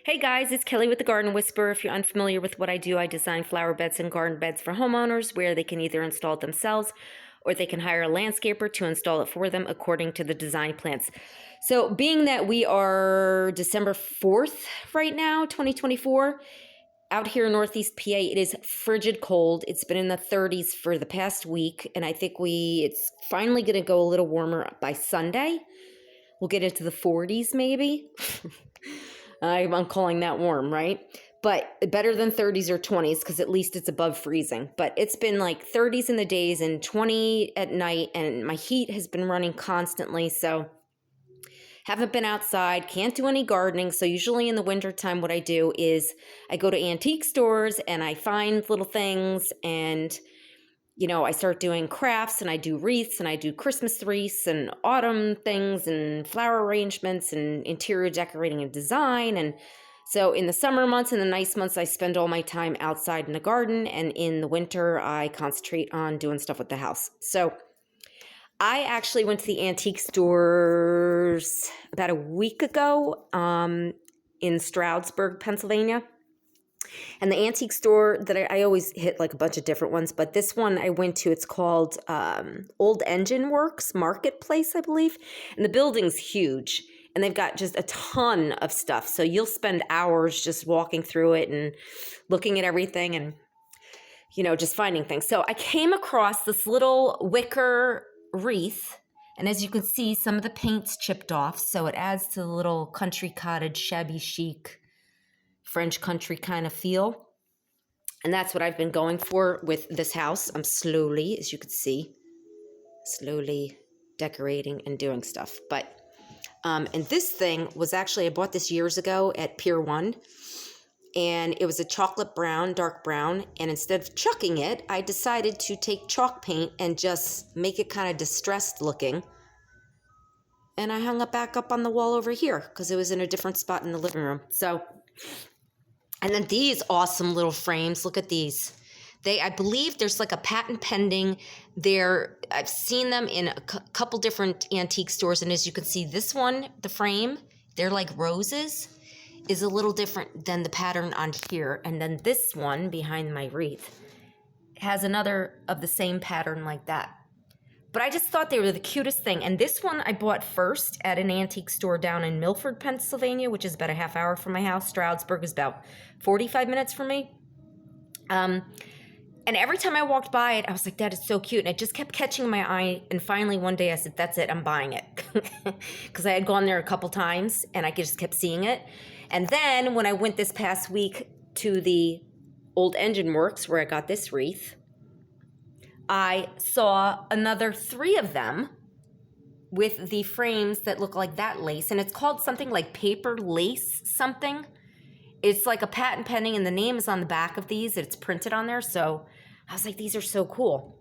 Hey guys, it's Kelly with the Garden Whisperer. If you're unfamiliar with what I do, I design flower beds and garden beds for homeowners where they can either install it themselves or they can hire a landscaper to install it for them according to the design plans. So being that we are December 4th right now, 2024, out here in Northeast PA, it is frigid cold. It's been in the 30s for the past week, and I think it's finally going to go a little warmer by Sunday. We'll get into the 40s maybe. I'm calling that warm, right? But better than 30s or 20s because at least it's above freezing. But it's been like 30s in the days and 20 at night, and my heat has been running constantly. So haven't been outside, can't do any gardening. So usually in the wintertime, what I do is I go to antique stores and I find little things and I start doing crafts and I do wreaths and I do Christmas wreaths and autumn things and flower arrangements and interior decorating and design. And so in the summer months and the nice months, I spend all my time outside in the garden. And in the winter, I concentrate on doing stuff with the house. So I actually went to the antique stores about a week ago in Stroudsburg, Pennsylvania. And the antique store that I always hit like a bunch of different ones, but this one I went to, it's called Old Engine Works Marketplace, I believe. And the building's huge and they've got just a ton of stuff. So you'll spend hours just walking through it and looking at everything and, just finding things. So I came across this little wicker wreath. And as you can see, some of the paint's chipped off. So it adds to the little country cottage, shabby chic French country kind of feel. And that's what I've been going for with this house. I'm slowly, as you can see, decorating and doing stuff. But, and this thing was actually, I bought this years ago at Pier 1. And it was a chocolate brown, dark brown. And instead of chucking it, I decided to take chalk paint and just make it kind of distressed looking. And I hung it back up on the wall over here because it was in a different spot in the living room. So... And then these awesome little frames, look at these. I believe there's like a patent pending. I've seen them in a couple different antique stores. And as you can see, this one, the frame, they're like roses, is a little different than the pattern on here. And then this one behind my wreath has another of the same pattern like that. But I just thought they were the cutest thing. And this one I bought first at an antique store down in Milford, Pennsylvania, which is about a half hour from my house. Stroudsburg is about 45 minutes from me. And every time I walked by it, I was like, that is so cute. And it just kept catching my eye. And finally, one day I said, that's it, I'm buying it. Because I had gone there a couple times and I just kept seeing it. And then when I went this past week to the Old Engine Works where I got this wreath, I saw another 3 of them with the frames that look like that lace. And it's called something like paper lace something. It's like a patent pending and the name is on the back of these. It's printed on there. So I was like, these are so cool.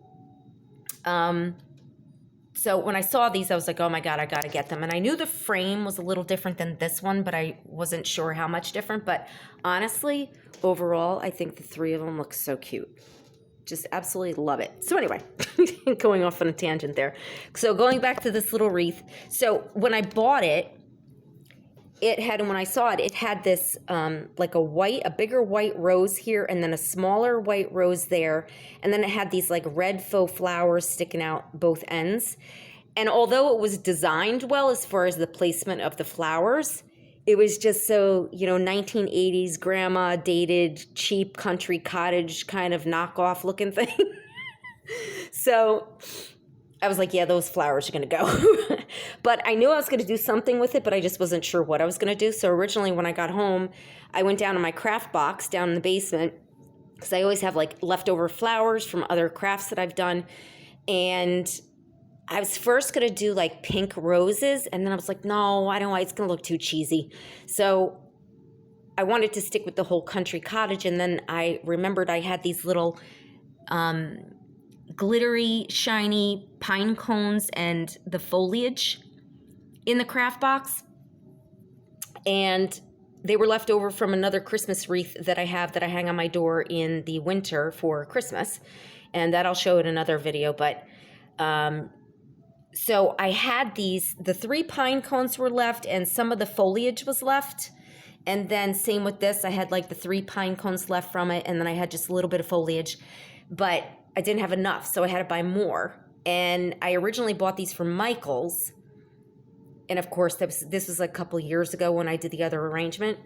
So when I saw these, I was like, oh my God, I got to get them. And I knew the frame was a little different than this one, but I wasn't sure how much different. But honestly, overall, I think the 3 of them look so cute. Just absolutely love it. So anyway, going off on a tangent there. So going back to this little wreath. So when I bought it, when I saw it, it had this like a bigger white rose here and then a smaller white rose there. And then it had these like red faux flowers sticking out both ends. And although it was designed well as far as the placement of the flowers, it was just so, 1980s grandma dated cheap country cottage kind of knockoff looking thing. So I was like, yeah, those flowers are going to go. But I knew I was going to do something with it, but I just wasn't sure what I was going to do. So originally when I got home, I went down to my craft box down in the basement because I always have like leftover flowers from other crafts that I've done. And I was first going to do like pink roses. And then I was like, no, I don't want, it's going to look too cheesy. So I wanted to stick with the whole country cottage. And then I remembered I had these little glittery, shiny pine cones and the foliage in the craft box. And they were left over from another Christmas wreath that I have that I hang on my door in the winter for Christmas. And that I'll show in another video. But so I had the 3 pine cones were left and some of the foliage was left. And then same with this. I had like the 3 pine cones left from it, and then I had just a little bit of foliage. But I didn't have enough, so I had to buy more. And I originally bought these from Michael's. And of course, this was a couple years ago when I did the other arrangement.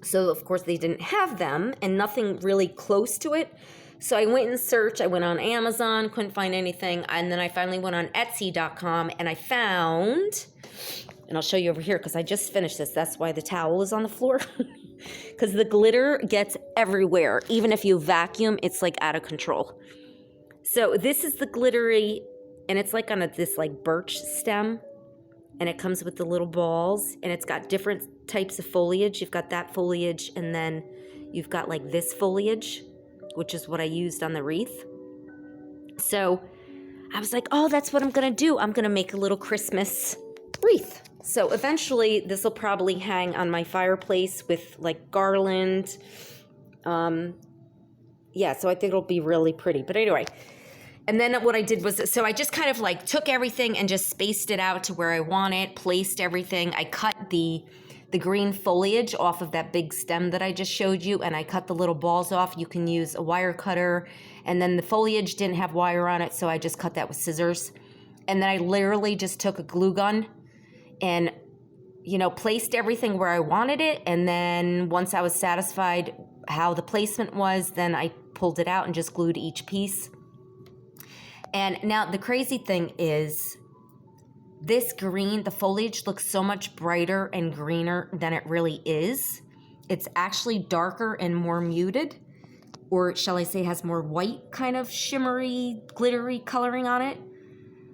So of course they didn't have them and nothing really close to it. So I went and searched. I went on Amazon, couldn't find anything. And then I finally went on Etsy.com and I found, and I'll show you over here because I just finished this. That's why the towel is on the floor. Because the glitter gets everywhere. Even if you vacuum, it's like out of control. So this is the glittery, and it's like on this like birch stem. And it comes with the little balls, and it's got different types of foliage. You've got that foliage, and then you've got like this foliage, which is what I used on the wreath. So I was like, oh, that's what I'm going to do. I'm going to make a little Christmas wreath. So eventually this will probably hang on my fireplace with like garland. Yeah, so I think it'll be really pretty. But anyway, and then what I did was, so I just kind of like took everything and just spaced it out to where I want it, placed everything. I cut the green foliage off of that big stem that I just showed you, and I cut the little balls off. You can use a wire cutter, and then the foliage didn't have wire on it, so I just cut that with scissors. And then I literally just took a glue gun and, you know, placed everything where I wanted it. And then once I was satisfied how the placement was, then I pulled it out and just glued each piece. And now the crazy thing is this green, the foliage looks so much brighter and greener than it really is. It's actually darker and more muted, or shall I say has more white kind of shimmery, glittery coloring on it.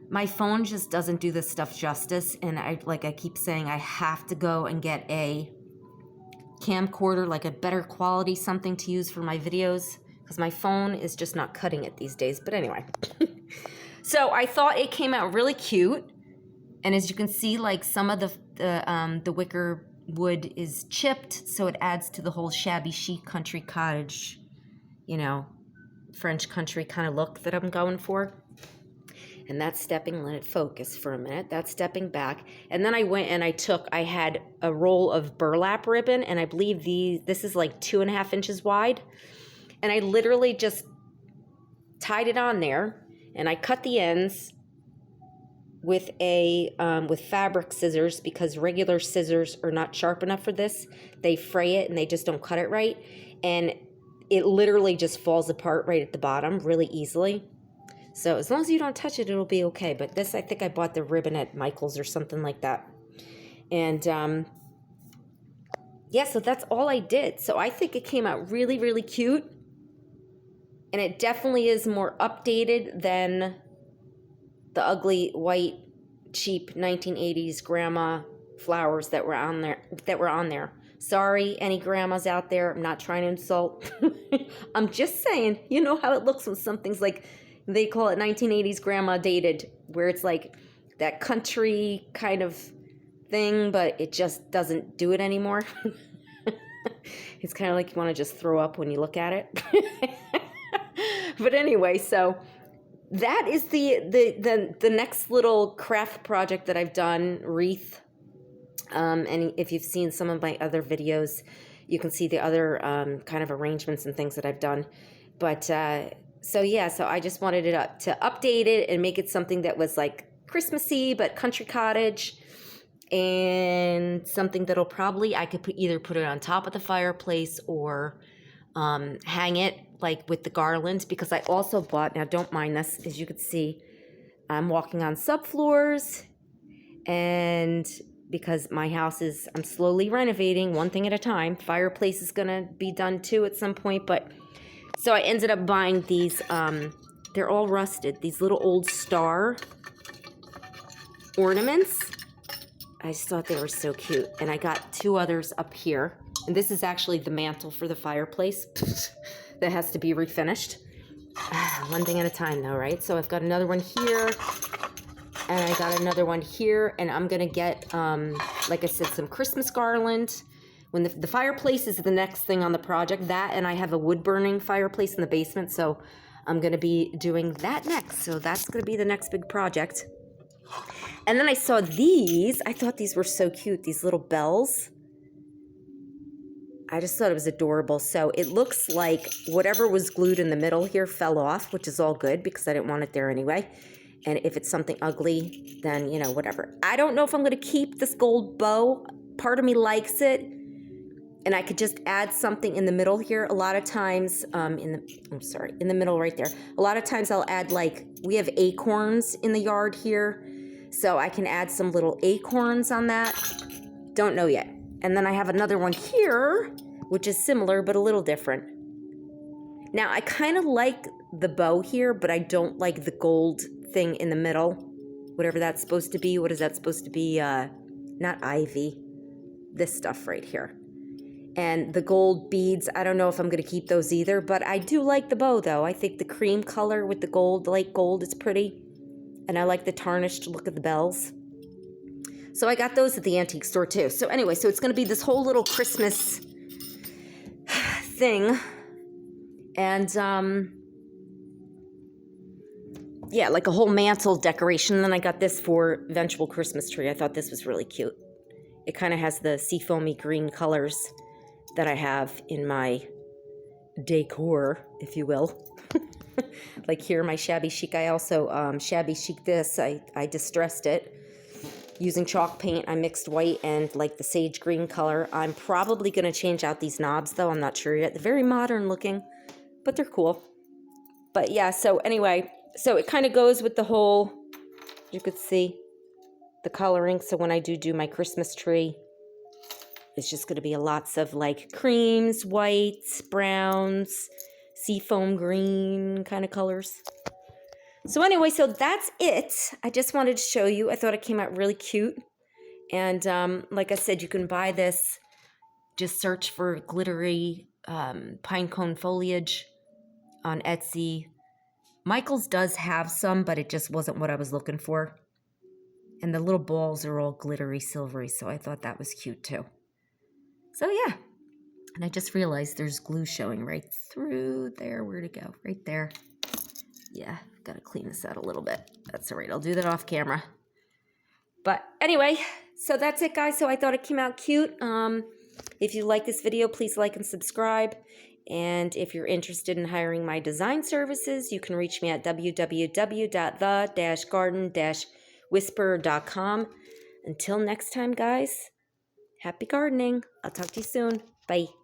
My phone just doesn't do this stuff justice. And I keep saying, I have to go and get a camcorder, like a better quality something to use for my videos, because my phone is just not cutting it these days. But anyway. So I thought it came out really cute. And as you can see, like some of the wicker wood is chipped, so it adds to the whole shabby chic country cottage, you know, French country kind of look that I'm going for. And that's stepping, let it focus for a minute. That's stepping back. And then I went and I had a roll of burlap ribbon, and I believe this is like 2.5 inches wide. And I literally just tied it on there, and I cut the ends with with fabric scissors, because regular scissors are not sharp enough for this. They fray it and they just don't cut it right. And it literally just falls apart right at the bottom really easily. So as long as you don't touch it, it'll be okay. But this, I think I bought the ribbon at Michael's or something like that. And yeah, so that's all I did. So I think it came out really, really cute. And it definitely is more updated than the ugly, white, cheap 1980s grandma flowers that were on there. Sorry, any grandmas out there. I'm not trying to insult. I'm just saying, you know how it looks when something's like, they call it 1980s grandma dated, where it's like that country kind of thing, but it just doesn't do it anymore. It's kind of like you want to just throw up when you look at it. But anyway, so that is the next little craft project that I've done, wreath. And if you've seen some of my other videos, you can see the other kind of arrangements and things that I've done. But so yeah, so I just wanted it to update it and make it something that was like Christmassy but country cottage, and something that'll probably, I could either put it on top of the fireplace or hang it like with the garland, because I also bought, now don't mind this, as you can see, I'm walking on subfloors, and because my house is, I'm slowly renovating one thing at a time. Fireplace is gonna be done too at some point, but so I ended up buying these, they're all rusted, these little old star ornaments. I just thought they were so cute. And I got 2 others up here. And this is actually the mantle for the fireplace that has to be refinished. One thing at a time though, right? So I've got another one here, and I got another one here, and I'm gonna get, like I said, some Christmas garland. When the fireplace is the next thing on the project, that, and I have a wood burning fireplace in the basement, so I'm gonna be doing that next. So that's gonna be the next big project. And then I saw these. I thought these were so cute, these little bells. I just thought it was adorable. So it looks like whatever was glued in the middle here fell off, which is all good because I didn't want it there anyway. And if it's something ugly, then, you know, whatever. I don't know if I'm going to keep this gold bow. Part of me likes it. And I could just add something in the middle here. A lot of times, in the middle right there. A lot of times I'll add, like, we have acorns in the yard here. So I can add some little acorns on that. Don't know yet. And then I have another one here, which is similar, but a little different. Now, I kind of like the bow here, but I don't like the gold thing in the middle. Whatever that's supposed to be. What is that supposed to be? Not ivy. This stuff right here. And the gold beads, I don't know if I'm going to keep those either, but I do like the bow, though. I think the cream color with the gold, light gold, is pretty. And I like the tarnished look of the bells. So I got those at the antique store, too. So anyway, so it's going to be this whole little Christmas thing. And, yeah, like a whole mantle decoration. And then I got this for eventual Christmas tree. I thought this was really cute. It kind of has the seafoamy green colors that I have in my decor, if you will. Like here, my shabby chic. I also shabby chic this. I distressed it using chalk paint. I mixed white and like the sage green color. I'm probably going to change out these knobs, though. I'm not sure yet. They're very modern looking, but they're cool. But yeah, so anyway, so it kind of goes with the whole, you could see the coloring. So when I do my Christmas tree, it's just going to be lots of like creams, whites, browns, seafoam green kind of colors. So anyway, so that's it. I just wanted to show you. I thought it came out really cute. And like I said, you can buy this. Just search for glittery pine cone foliage on Etsy. Michael's does have some, but it just wasn't what I was looking for. And the little balls are all glittery silvery, so I thought that was cute too. So yeah, and I just realized there's glue showing right through there. Where'd it go? Right there. Yeah, gotta clean this out a little bit. That's all right, I'll do that off camera. But anyway, so that's it, guys. So I thought it came out cute. If you like this video, please like and subscribe. And if you're interested in hiring my design services, you can reach me at www.the-garden-whisperer.com. Until next time, guys. Happy gardening. I'll talk to you soon. Bye.